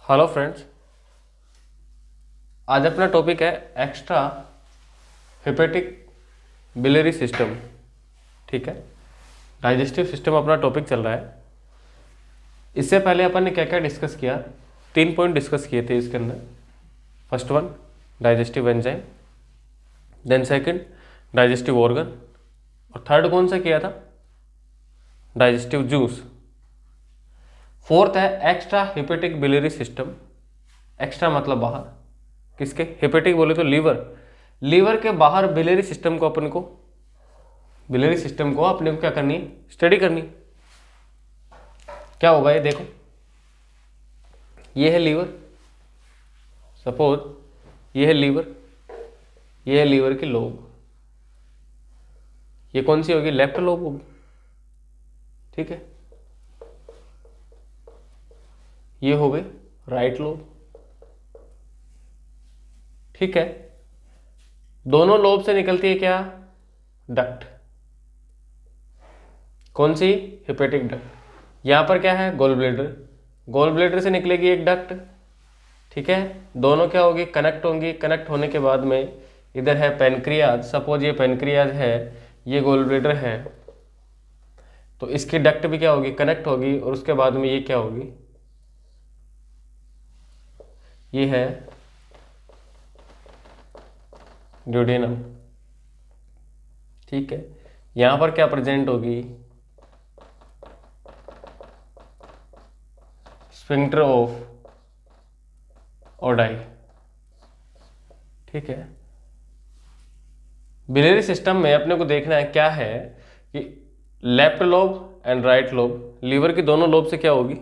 Hello friends, आज अपना topic है एक्स्ट्रा हेपेटिक बिलियरी सिस्टम। ठीक है, डाइजेस्टिव सिस्टम अपना टॉपिक चल रहा है। इससे पहले अपन ने क्या क्या डिस्कस किया, 3 पॉइंट डिस्कस किए थे इसके अंदर। First one digestive enzyme, then second digestive organ, और थर्ड कौन सा किया था, डाइजेस्टिव जूस। फोर्थ है extra hepatic biliary system. Extra मतलब बाहर, किसके? हेपेटिक बोले तो लीवर। लीवर के बाहर बिलियरी सिस्टम को अपने को क्या करनी है, स्टडी करनी। क्या होगा ये देखो, ये है लीवर, सपोज ये है लीवर, ये है लीवर की लोब। ये कौन सी होगी? लेफ्ट लोब होगी। ठीक है, ये हो गई राइट लोब। ठीक है, दोनों लोब से निकलती है क्या? डक्ट। कौन सी? Hepatic duct. यहां पर क्या है? Gall bladder. गॉल ब्लैडर से निकलेगी एक डक्ट। ठीक है, दोनों क्या होगी? कनेक्ट होंगी। कनेक्ट होने के बाद में इधर है पेनक्रियाज। सपोज ये पेनक्रियाज है, ये गॉल ब्लैडर है, तो इसकी डक्ट भी क्या होगी? कनेक्ट होगी। और उसके बाद में ये क्या होगी? ये है ड्यूडेनम। ठीक है, यहां पर क्या प्रेजेंट होगी? Sphincter of ODI. ठीक है, बिलियरी सिस्टम में अपने को देखना है क्या है कि left lobe and right lobe, liver की दोनों लोब से क्या होगी?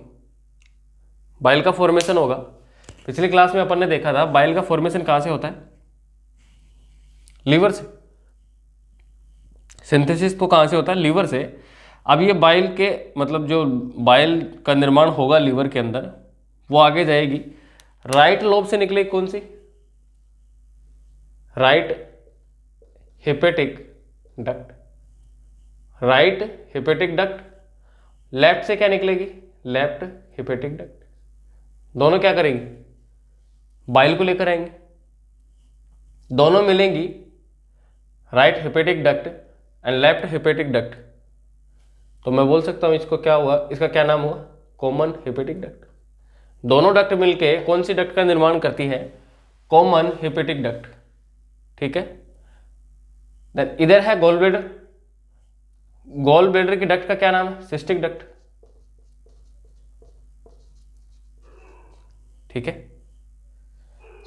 बाइल का फॉर्मेशन होगा। पिछली क्लास में अपन ने देखा था बाइल का फॉर्मेशन कहां से होता है? लीवर से। सिंथेसिस तो कहां से होता है? लीवर से। अब ये बाइल के मतलब जो बाइल का निर्माण होगा लीवर के अंदर, वो आगे जाएगी। राइट लोब से निकलेगी कौन सी? Right hepatic duct. Right hepatic duct. Left से क्या निकलेगी? Left hepatic duct. दोनों क्या करेंगी? बाइल को लेकर आएंगे, दोनों मिलेंगी। Right hepatic duct and left hepatic duct. तो मैं बोल सकता हूं इसको क्या हुआ, इसका क्या नाम हुआ? Common hepatic duct. दोनों डक्ट मिलके कौन सी डक्ट का निर्माण करती है? Common hepatic duct. ठीक है, देन इधर है गॉल ब्लैडर। गॉल ब्लैडर की डक्ट का क्या नाम है? Cystic duct. ठीक है,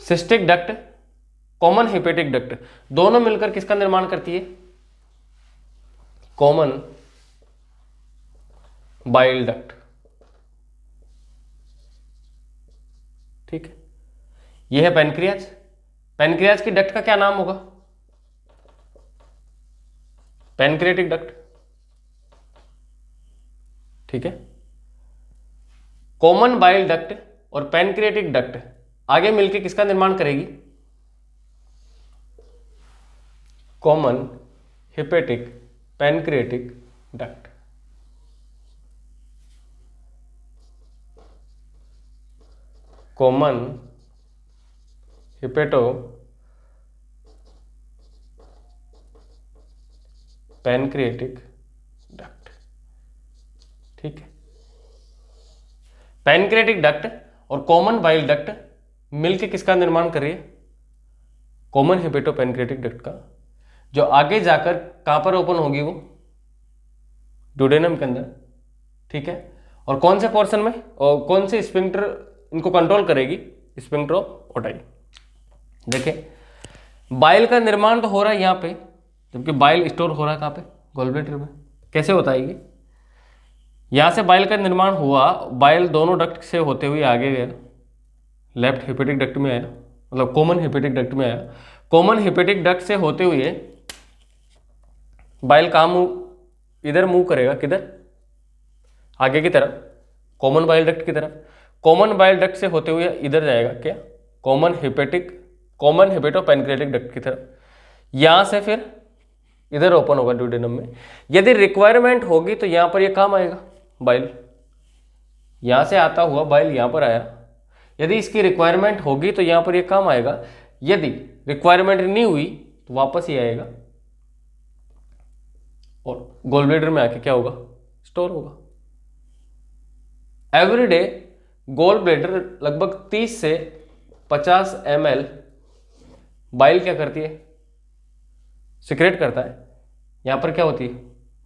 cystic duct, common hepatic duct, दोनों मिलकर किसका निर्माण करती है? Common bile duct. ठीक है, यह है पेनक्रियाज। पेनक्रियाज की डक्ट का क्या नाम होगा? Pancreatic duct. ठीक है, कॉमन बाइल डक्ट और पेनक्रियाटिक डक्ट आगे मिलकर किसका निर्माण करेगी? Common hepatic pancreatic duct. Common hepato pancreatic duct. ठीक है, पेनक्रियाटिक डक्ट और कॉमन बाइल डक्ट मिलकर किसका निर्माण कर रही है? कॉमन हेपेटो पेनक्रियाटिक डक्ट का, जो आगे जाकर कहां पर ओपन होगी? वो ड्यूडेनम के अंदर। ठीक है, और कौन से पोर्शन में और कौन से स्फिंक्टर इनको कंट्रोल करेगी? Sphincter of ODI. देखिए, बाइल का निर्माण तो हो रहा है यहाँ पे, जबकि बाइल स्टोर हो रहा है कहाँ पे? गॉल ब्लैडर में। कैसे होता है ये? यहाँ से बाइल का निर्माण हुआ, बाइल दोनों डक्ट से होते हुए आगे गया, लेफ्ट हेपेटिक डक्ट में आया, मतलब कॉमन हेपेटिक डक्ट में आया। कॉमन हेपेटिक डक्ट से होते हुए बाइल कहाँ मूव? इधर मूव करेगा, किधर? आगे की तरफ, कॉमन बाइल डक्ट की तरफ। कॉमन बाइल डक्ट से होते हुए इधर जाएगा क्या? कॉमन हेपेटो पेनक्रियाटिक डक्ट की तरफ। यहां से फिर इधर ओपन होगा ड्यूडेनम में। यदि रिक्वायरमेंट होगी तो यहां पर ये काम आएगा बाइल। यहां से आता हुआ बाइल यहां पर आया, यदि इसकी रिक्वायरमेंट होगी तो यहाँ पर ये काम आएगा, यदि रिक्वायरमेंट नहीं हुई तो वापस ही आएगा और गॉल ब्लैडर में आके क्या होगा, स्टोर होगा। एवरी डे गॉल ब्लैडर लगभग 30 से 50 ml बाइल क्या करती है, सिक्रेट करता है। यहां पर क्या होती है,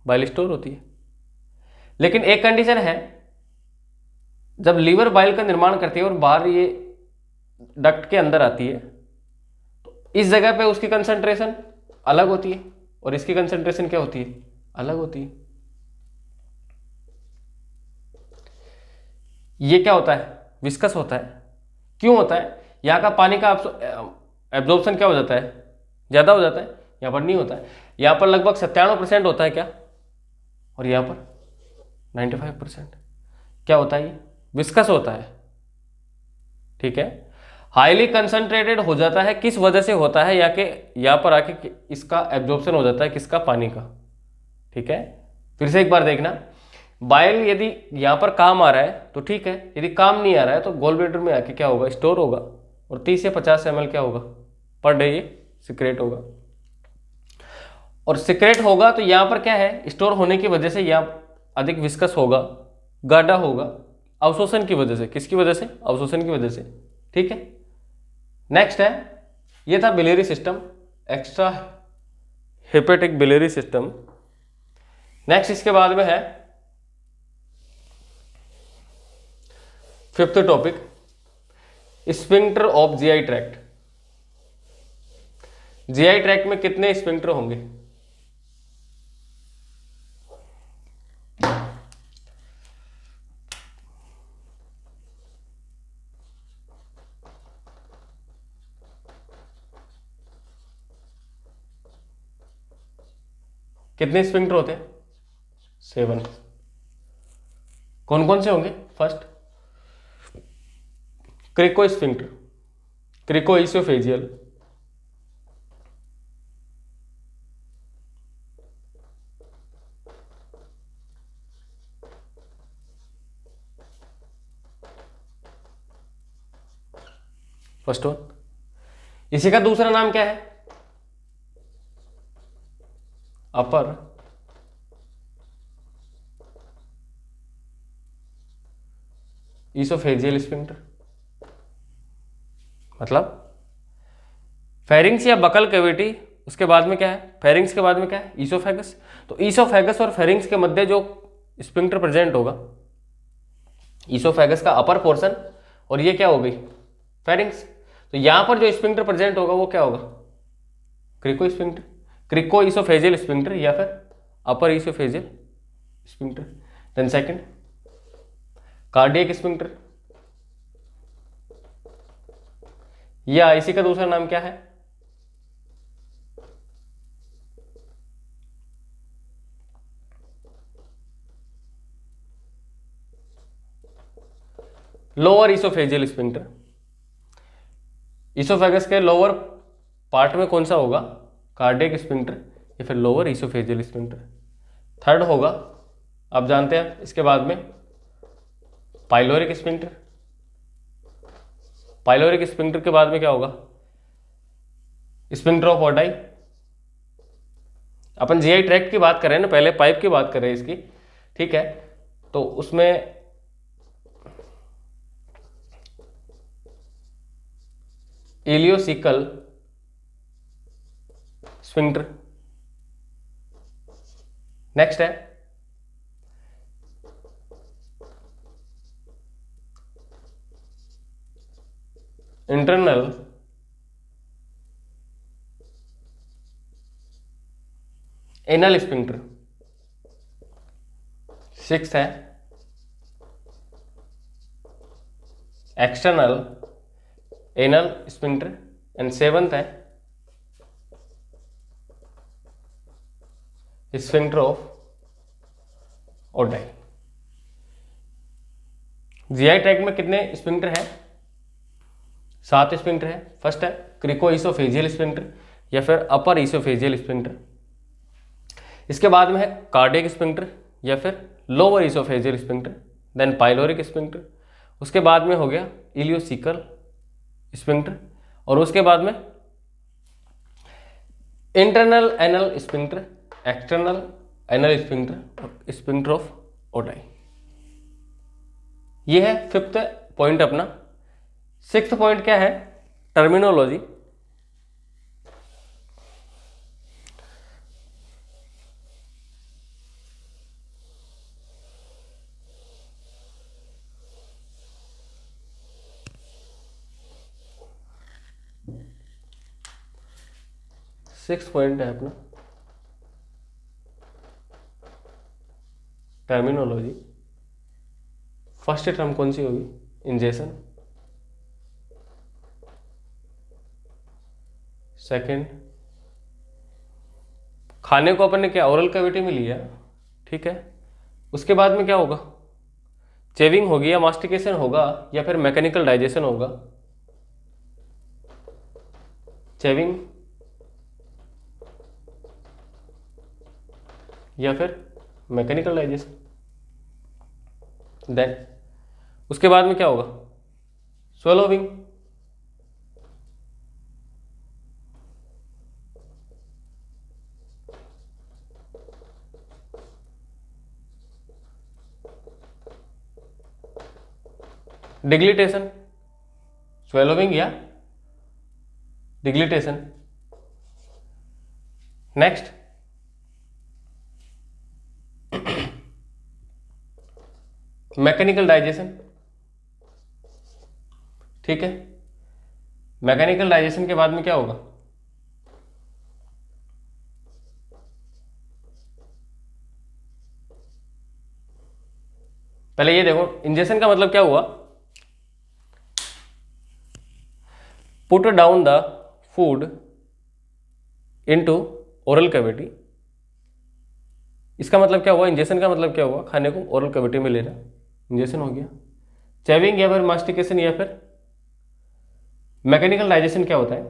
बाइल स्टोर होती है। लेकिन एक कंडीशन है, जब लीवर बाइल का निर्माण करती है और बाहर ये डक्ट के अंदर आती है तो इस जगह पे उसकी कंसंट्रेशन अलग होती है और इसकी कंसंट्रेशन क्या होती है, अलग होती है। ये क्या होता है, विस्कस होता है। क्यों होता है, यहाँ का पानी का एब्जॉर्प्शन क्या हो जाता है, ज़्यादा हो जाता है, यहाँ पर नहीं होता है। यहाँ पर लगभग 97% होता है क्या, और यहाँ पर 95%। क्या होता है, ये विस्कस होता है। ठीक है, हाईली कंसंट्रेटेड हो जाता है, किस वजह से होता है, यहाँ पर आके इसका एब्जॉर्प्शन हो जाता है, किसका, पानी का। ठीक है, फिर से एक बार देखना, बाइल यदि यहाँ पर काम आ रहा है तो ठीक है, यदि काम नहीं आ रहा है तो गॉल ब्लैडर में आके क्या होगा, स्टोर होगा और 30 से 50 ml क्या होगा पर डे ये सिक्रेट होगा। और सिक्रेट होगा तो यहाँ पर क्या है, स्टोर होने की वजह से यहाँ अधिक विस्कस होगा, गाढ़ा होगा, अवशोषण की वजह से। किसकी वजह से, अवशोषण की वजह से। ठीक है, नेक्स्ट है, ये था biliary system, extra hepatic biliary system. Next इसके बाद में है fifth topic, sphincter of GI tract. GI tract में कितने स्फिंक्टर होंगे, कितने स्फिंक्टर होते हैं, 7। कौन कौन से होंगे, first crico sphincter, crico oesophageal, first one. इसी का दूसरा नाम क्या है, अपर इसोफेजियल स्फिंक्टर। मतलब फेरिंग्स या बकल कैविटी, उसके बाद में क्या है, फेरिंग्स के बाद में क्या है, ईसोफेगस। तो ईसोफेगस और फेरिंग्स के मध्य जो स्फिंक्टर प्रेजेंट होगा, ईसोफेगस का अपर पोर्शन, और ये क्या हो गई, फेरिंग्स। तो यहां पर जो स्फिंक्टर प्रेजेंट होगा वो क्या होगा, crico sphincter, crico oesophageal sphincter या फिर upper oesophageal sphincter. Then second cardiac sphincter, या इसी का दूसरा नाम क्या है, लोअर इसोफेजियल स्फिंक्टर। इसोफेगस के लोअर पार्ट में कौन सा होगा, कार्डियक स्फिंक्टर या फिर लोअर इसोफेजियल स्फिंक्टर। थर्ड होगा, आप जानते हैं इसके बाद में पाइलोरिक स्फिंक्टर। पाइलोरिक स्फिंक्टर के बाद में क्या होगा, sphincter of ODI. Upon GI tract की बात कर रहे हैं ना, पहले पाइप की बात कर रहे हैं इसकी। ठीक है, तो उसमें इलियोसिकल स्फिंक्टर। नेक्स्ट है इंटरनल एनल स्फिंक्टर। सिक्स्थ है external anal sphincter and seventh है sphincter of Oddi. GI tract में कितने स्फिंक्टर हैं, 7 स्फिंक्टर है। फर्स्ट है क्रिको इसोफेजियल स्फिंक्टर या फिर अपर इसोफेजियल स्फिंक्टर। इसके बाद में है कार्डियक स्फिंक्टर या फिर lower oesophageal sphincter, then pyloric sphincter उसके बाद में हो गया इलियोसिकल स्फिंक्टर, और उसके बाद में internal anal sphincter, external anal sphincter और स्फिंक्टर ऑफ ओटाई। ये है फिफ्थ पॉइंट अपना। सिक्स्थ पॉइंट क्या है? टर्मिनोलॉजी। सिक्स पॉइंट है अपना टर्मिनोलॉजी। फर्स्ट टर्म कौन सी होगी? इंजेक्शन। सेकंड, खाने को अपन ने क्या ओरल कैविटी में लिया, ठीक है। उसके बाद में क्या होगा? चेविंग होगी या मास्टिकेशन होगा या फिर मैकेनिकल डाइजेशन होगा। चेविंग या फिर मैकेनिकल डाइजेशन। देन उसके बाद में क्या होगा? स्वलोविंग। डिग्लिटेशन, स्वलोविंग या डिग्लिटेशन। नेक्स्ट मैकेनिकल डाइजेशन, ठीक है। मैकेनिकल डाइजेशन के बाद में क्या होगा? पहले ये देखो, इंजेक्शन का मतलब क्या हुआ? Put down the food into oral cavity. इसका मतलब क्या हुआ? इंजेक्शन का मतलब क्या हुआ? खाने को ओरल कैविटी में लेना, इंजेक्शन हो गया। चेविंग या फिर मास्टिकेशन या फिर मैकेनिकल डाइजेशन क्या होता है?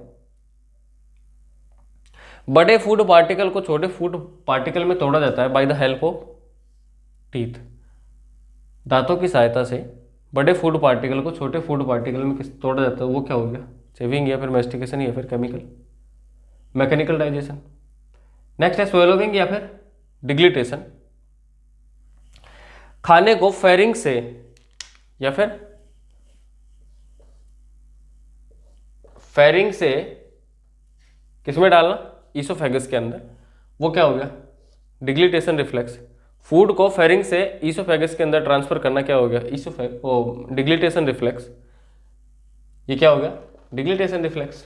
बड़े फूड पार्टिकल को छोटे फूड पार्टिकल में तोड़ा जाता है bye the help of teeth. दांतों की सहायता से बड़े फूड पार्टिकल को छोटे फूड पार्टिकल में किस तोड़ा जाता है, वो क्या हो गया? चेविंग या फिर मास्टिकेशन या फिर केमिकल मैकेनिकल डाइजेशन। नेक्स्ट है स्वेलोविंग या फिर डिग्लिटेशन। खाने को फेरिंग से या फिर फेरिंग से किसमें डालना? ईसोफेगस के अंदर, वो क्या हो गया? डिग्लिटेशन रिफ्लेक्स। फूड को फेरिंग से ईसोफेगस के अंदर ट्रांसफर करना क्या हो गया? डिग्लिटेशन रिफ्लेक्स। ये क्या हो गया? डिग्लिटेशन रिफ्लेक्स।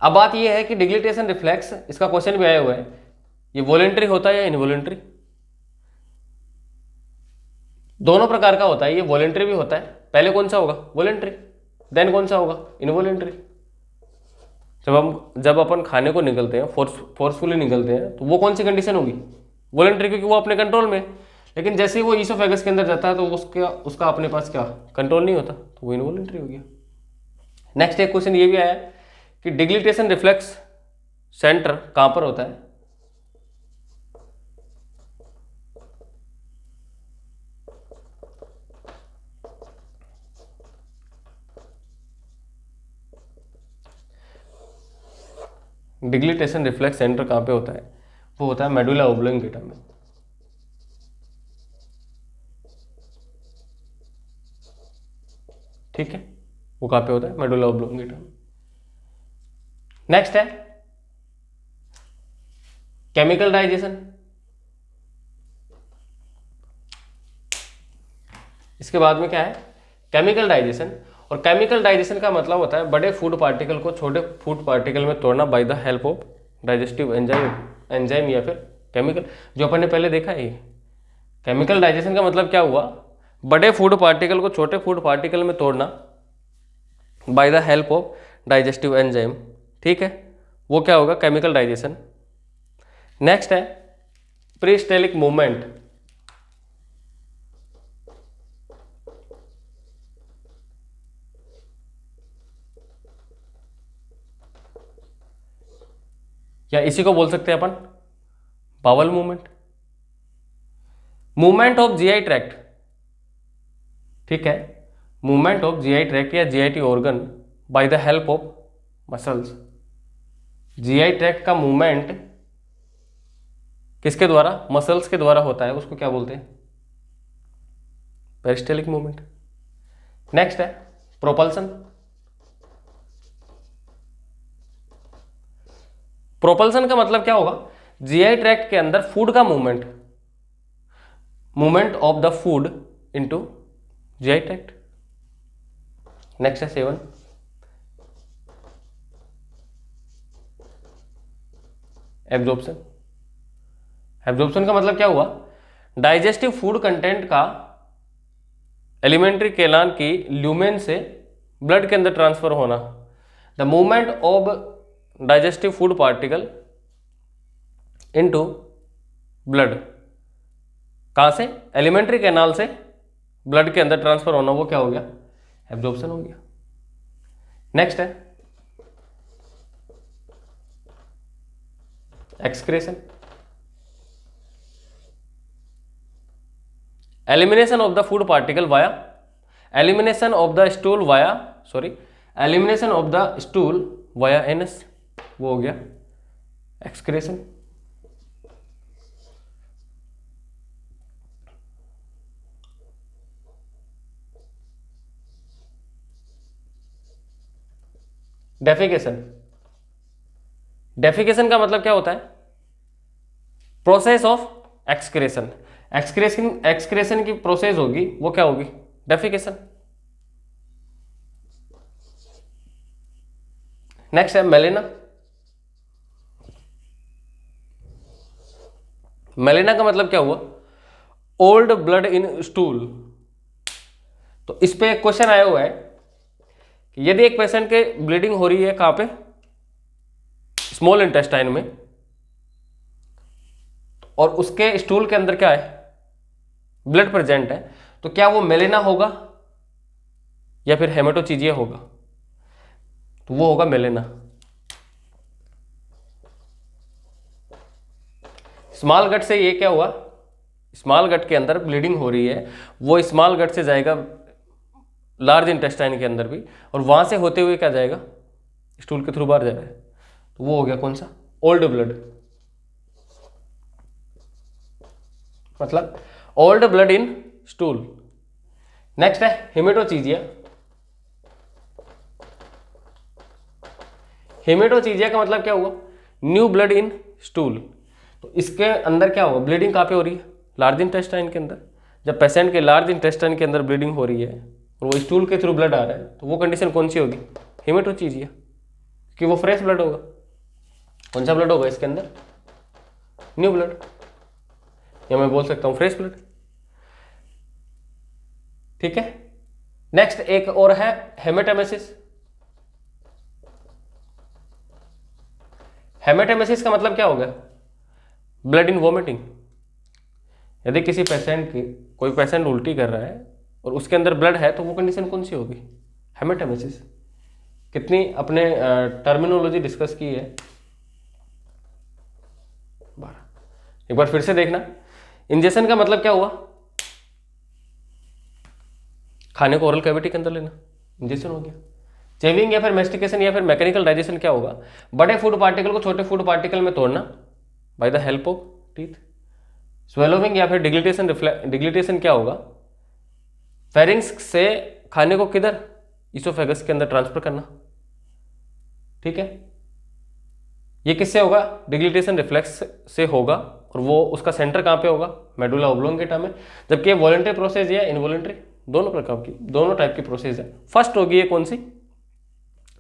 अब बात ये है कि डिग्लिटेशन रिफ्लेक्स, इसका क्वेश्चन भी आया हुआ है, ये वॉलेंट्री होता है या इनवॉलेंट्री? दोनों प्रकार का होता है, ये वॉलेंट्री भी होता है। पहले कौन सा होगा? वॉलेंट्री। देन कौन सा होगा? इनवॉलेंट्री। जब अपन खाने को निकलते हैं, फोर्सफुली निकलते हैं, तो वो कौन सी कंडीशन होगी? वॉलेंट्री, क्योंकि वो अपने कंट्रोल में। लेकिन जैसे ही वो ईसोफेगस के अंदर जाता है तो उसका अपने पास क्या कंट्रोल नहीं होता, तो वो इनवॉलेंट्री हो गया। नेक्स्ट एक क्वेश्चन ये भी आया कि डिग्लिटेशन रिफ्लेक्स सेंटर कहां पर होता है? डिग्लिटेशन रिफ्लेक्स सेंटर कहां पे होता है? वो होता है मेडुला ओब्लोंगेटा में, ठीक है। वो कहां पे होता है? मेडुला ओब्लोंगेटा में। नेक्स्ट है केमिकल डाइजेशन। इसके बाद में क्या है? Chemical digestion. और केमिकल डाइजेशन का मतलब होता है बड़े फूड पार्टिकल को छोटे फूड पार्टिकल में तोड़ना bye the help of digestive enzyme या फिर केमिकल, जो अपन ने पहले देखा है। केमिकल डाइजेशन का मतलब क्या हुआ? बड़े फूड पार्टिकल को छोटे फूड पार्टिकल में तोड़ना bye the help of digestive enzyme, ठीक है। वो क्या होगा? Chemical digestion. नेक्स्ट है प्रीस्टेलिक मूवमेंट। या इसी को बोल सकते हैं अपन bowel movement. Movement of GI tract, ठीक है, मूवमेंट ऑफ जीआई ट्रैक्ट या GIT organ by the help of muscles. GI tract का मूवमेंट किसके द्वारा? मसल्स के द्वारा होता है, उसको क्या बोलते हैं? पेरिस्टेलिक मूवमेंट। नेक्स्ट है प्रोपल्सन। प्रोपल्सन का मतलब क्या होगा? जीआई ट्रैक्ट के अंदर फूड का movement, movement of the food into GI tract. Next है 7 एब्जॉर्प्शन। एब्जॉर्प्शन का मतलब क्या हुआ? डाइजेस्टिव फूड कंटेंट का एलिमेंट्री कैनाल की ल्यूमेन से ब्लड के अंदर ट्रांसफर होना। The movement of digestive food particle into blood, कहां से? एलिमेंट्री कैनाल से ब्लड के अंदर ट्रांसफर होना, वो क्या हो गया? एब्जॉर्प्शन हो गया। नेक्स्ट है excretion. Elimination of the food particle via elimination of the stool via elimination of the stool via anus, वो हो गया एक्सक्रेशन। डेफिकेशन। डेफिकेशन का मतलब क्या होता है? Process of excretion. एक्सक्रेशन की प्रोसेस होगी, वो क्या होगी? डेफिकेशन। नेक्स्ट है मेलेना। मेलेना का मतलब क्या हुआ? Old blood in stool. तो इस पे एक क्वेश्चन आया हुआ है कि यदि एक पेशेंट के ब्लीडिंग हो रही है, कहां पे? स्मॉल इंटेस्टाइन में, और उसके स्टूल के अंदर क्या है? ब्लड प्रेजेंट है, तो क्या वो मेलेना होगा या फिर हेमेटोचीजिया होगा? तो वो होगा मेलेना। स्मॉल गट से ये क्या हुआ? स्मॉल गट के अंदर ब्लीडिंग हो रही है, वो स्मॉल गट से जाएगा लार्ज इंटेस्टाइन के अंदर भी, और वहां से होते हुए क्या जाएगा? स्टूल के थ्रू बाहर जा रहा है, तो वो हो गया कौन सा? Old blood. मतलब old blood in stool. Next है हेमेटोचीजिया। हेमेटोचीजिया का मतलब क्या हुआ? New blood in stool. तो इसके अंदर क्या होगा? ब्लीडिंग कहां पे हो रही है? लार्ज इंटेस्टाइन के अंदर। जब पेशेंट के लार्ज इंटेस्टाइन के अंदर ब्लीडिंग हो रही है और वो स्टूल के थ्रू ब्लड आ रहा है, तो वो कंडीशन कौन सी होगी? हेमेटोचीजिया, कि वो फ्रेश ब्लड होगा। कौन सा ब्लड होगा इसके अंदर? न्यू ब्लड, या मैं बोल सकता हूं फ्रेश ब्लड। ठीक है। नेक्स्ट एक और है हेमेटेमेसिस। हेमेटेमेसिस का मतलब क्या हो गया? Blood in vomiting. यदि किसी पेशेंट की, कोई पेशेंट उल्टी कर रहा है और उसके अंदर ब्लड है, तो वो कंडीशन कौन सी होगी? हेमेटेमेसिस। कितनी अपने टर्मिनोलॉजी डिस्कस की है? 12। एक बार फिर से देखना। इंजेक्शन का मतलब क्या हुआ? खाने को ओरल कैविटी के अंदर लेना, इंजेक्शन हो गया। चेविंग या फिर मेस्टिकेशन या फिर मैकेनिकल डाइजेशन क्या होगा? बड़े फूड पार्टिकल को छोटे फूड पार्टिकल में तोड़ना bye the help of teeth. Swallowing या फिर डिग्लिटेशन क्या होगा? फेरिंग्स से खाने को किधर? इसोफेगस के अंदर ट्रांसफर करना। ठीक है। ये किससे होगा? डिग्लिटेशन रिफ्लेक्स से होगा, और वो उसका सेंटर कहां पे होगा? मेडुला ओब्लोंगेटा में। जबकि ये वॉलंटरी प्रोसेस या इनवॉलंटरी, दोनों प्रकार की, दोनों टाइप की प्रोसेस है। फर्स्ट होगी ये कौन सी?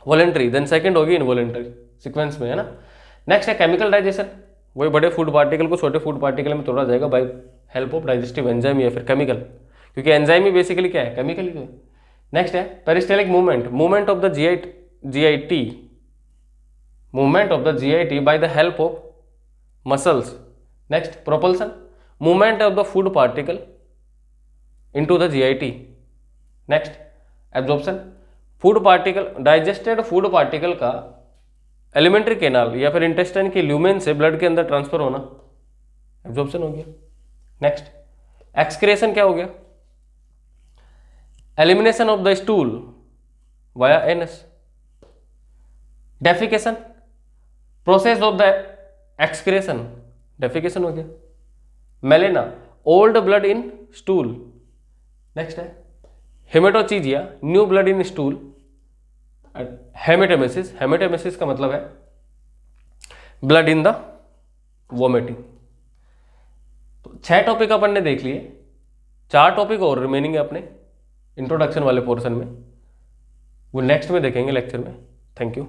वॉलंटरी, देन सेकंड होगी इनवॉलंटरी, सीक्वेंस में, है ना। नेक्स्ट है केमिकल डाइजेशन। वही बड़े फूड पार्टिकल को छोटे फूड पार्टिकल में तोड़ा जाएगा by help of digestive enzyme या फिर केमिकल, क्योंकि एंजाइम ही बेसिकली क्या है? केमिकल ही है। नेक्स्ट है peristaltic movement, movement of the GIT, movement of the GIT by the help of muscles. Next propulsion, movement of the food particle into the GIT. Next absorption, food particle, digested food particle का alimentary canal या फिर intestine के lumen से blood के अंदर transfer होना, absorption हो गया। नेक्स्ट एक्सक्रेशन क्या हो गया? Elimination of the stool via anus. Defecation, process of the excretion, defecation हो गया। Melaena, old blood in stool. Next है haematochezia, new blood in stool. Haematemesis, haematemesis का मतलब है ब्लड इन द वोमिटिंग। तो 6 टॉपिक अपन ने देख लिए, 4 टॉपिक और रिमेनिंग है अपने इंट्रोडक्शन वाले पोर्शन में, वो नेक्स्ट में देखेंगे लेक्चर में। Thank you.